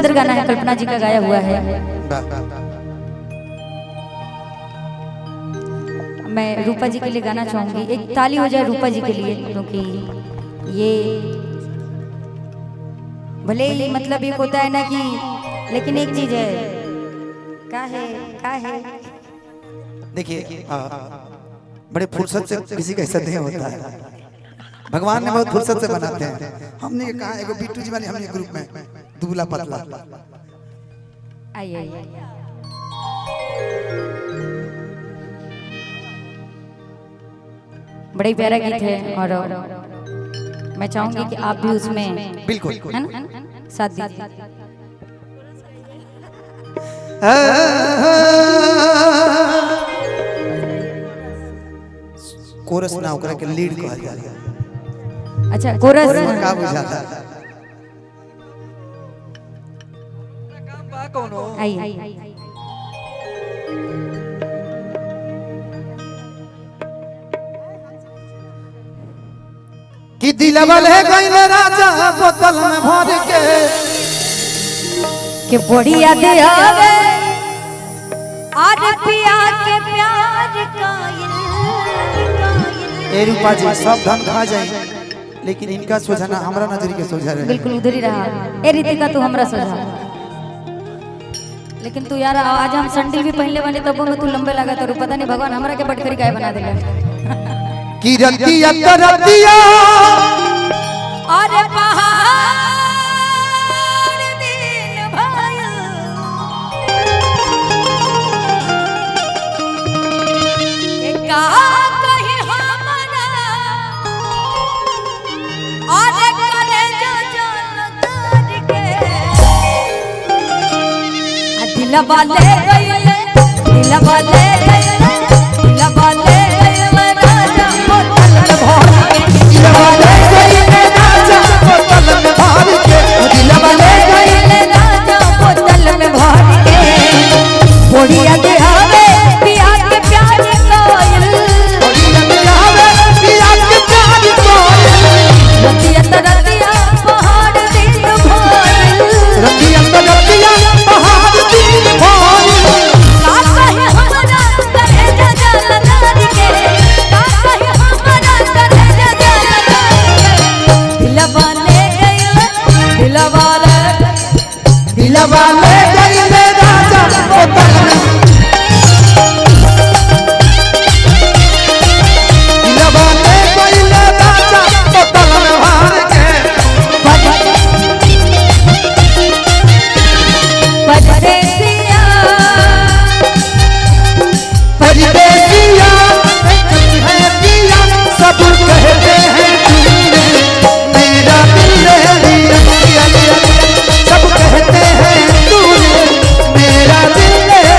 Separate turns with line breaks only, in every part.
सुंदर गाना है, कल्पना जी का गाया हुआ है। मैं रूपा जी के लिए गाना चाहूंगी, एक ताली हो जाए रूपा जी के लिए, क्योंकि ये भले ही मतलब एक होता है ना कि, लेकिन एक चीज है, क्या है
देखिए बड़े फुर्सत से किसी का ऐसा नहीं होता है, भगवान ने बहुत फुर्सत से बनाते हैं। हमने कहा एगो बिट्टू जी वाली हमने ग्रुप में दुबला पतला
आइए बड़ा ही प्यारा गीत है और मैं चाहूंगी कि आप भी उसमें
बिल्कुल
है ना साथ दीजिए।
कोरस ना ओकरा के लीड कहल जाला।
अच्छा कोरस
का बुझाता
आइए
कि दिलवा ले गइल राजा बोतल में भर के
बड़ी याद आवे आज पिया के प्यार का
ए रूपा जी सब धन खा जाए, लेकिन इनका सोझना हमरा नजर के सोझा रहे।
बिल्कुल उधर ही रहा। ए रितिका तू हमरा सोझा, लेकिन तू यार आज हम संडल भी पहनले बने तब में तू लंबे लगा तो पता नहीं भगवान हमरा के बटकरी काय बना देला
की रतिया करतिया
अरे पहाड़ दिन भाया ए का कहि हमरा अरे करे जो कर के आ दिलवा ले गइले दिलवा ले गइले दिलवा ले गइले राजा बोतल में भर के
दिलवा ले गइले राजा बोतल में भर के दिलवा ले
गइले राजा बोतल में भर के बढ़िया दे आवे पिया के प्यार कोयल
बढ़िया दे आवे पिया के प्यार कोयल
रतिया तरतिया पहाड़ दिन भइल
रतिया तरतिया पहाड़ दिन भइल
का कहे हमरा करे जल नारी के का कहे हमरा करे जल नारी के दिलवा ले गइले दिलवा ले
दिलवा ले गइले राजा बोतल में दिलवा ले गइले राजा बोतल में भर के
परदेसिया
परदेसिया है पिया सब कहते हैं तूने मेरा दिल है लिया सब कहते हैं तूने मेरा दिल है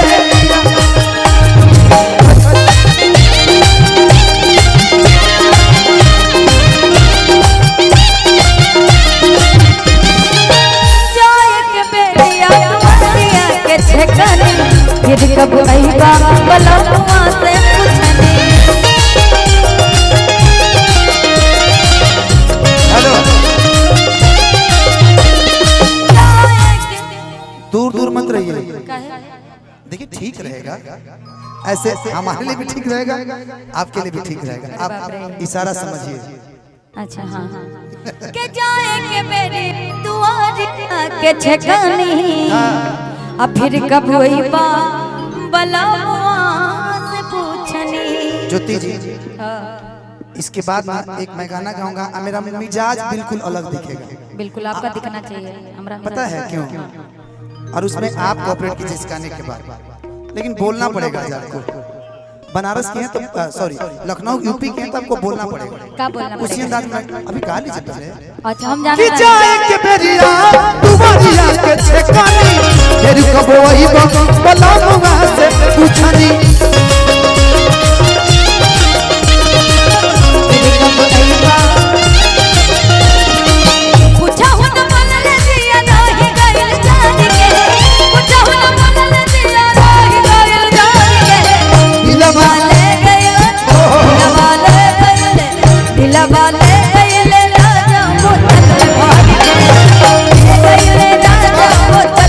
जाए के बेरिया तुम्हारिया के छकनी फिर कब आईबा बलमुआ से पूछनी
हेलो
जाए के
दूर दूर मत रहिए,
काहे
देखिए ठीक रहेगा, ऐसे हमारे लिए भी ठीक रहेगा, आपके लिए भी ठीक रहेगा। आप इशारा समझिए।
अच्छा हाँ के जाए के मेरी दुआरिया के छकनी अब फिर कब आईबा बलमुआ से पूछनी
ज्योति जी
हाँ,
इसके बाद ना एक मैं गाना गाऊंगा, मेरा मिजाज बिल्कुल अलग दिखेगा।
बिल्कुल आपका दिखना चाहिए हमरा
पता है क्यों? और उसमें आप कोऑपरेट कीजिए इस गाने के बाद, लेकिन बोलना पड़ेगा आज आपको। बनारस के हैं तो सॉरी लखनऊ यूपी के हैं तो आपको बोलना पड़ेगा
क्या बोलना
उसी
पड़ेगा?
अंदाज में। अभी गा लीजिए पहले।
अच्छा हम जाने
कि जाए के बेरिया दुबारिया के छेकानी फिर कब आईबा बलमुआ से पूछनी
पूछा हो न मनल दिया नाही गइल जान के पूछा हो न मनल दिया नाही गइल जान के
दिलवा
ले गइल दिलवा ले गइल राजा बोतल में भर के ले गइल राजा बोतल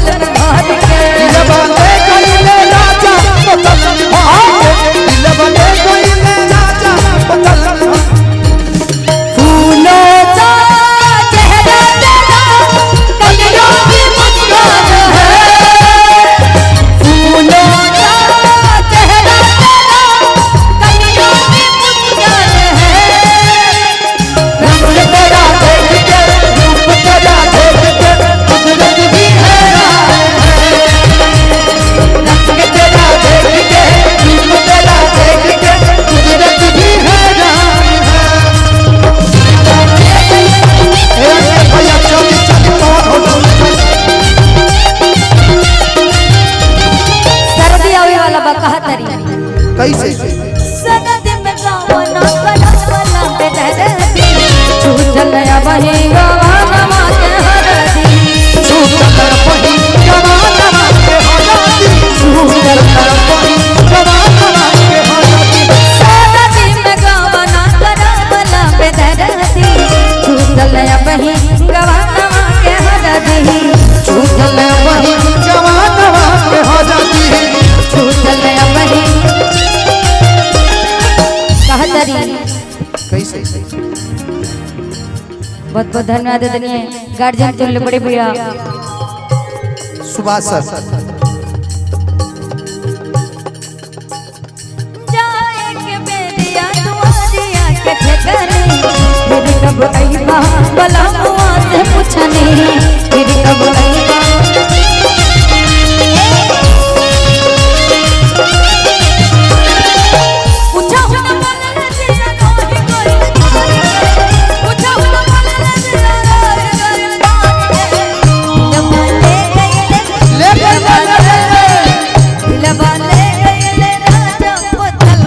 कैसे
सनद में गावना कलवला बेदर्दी छूटल वही गवाना के हरदी
छूटल वही गवाना के हरदी छूटल वही गवाना के हरदी
सनद में गावना कलवला बेदर्दी छूटल वही गवाना के हरदी
छूटल वही गवाना के हरदी
छूटल वही कहतरी
कैसे
बहुत बहुत धन्यवाद देनी गार्जियन तुल्य बड़े भैया
सुभाष सर
जाए के बेरिया दुआरिया के ठेकरे फिर कब आईबा भला हुआ से पूछने फिर कब आईबा पूछा हुआ मन दिया नोही कोई पूछा हुआ मन दिया नोही
ले गए
दिलवा ले गए राजा होटल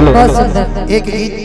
बहुत सुंदर
एक गीत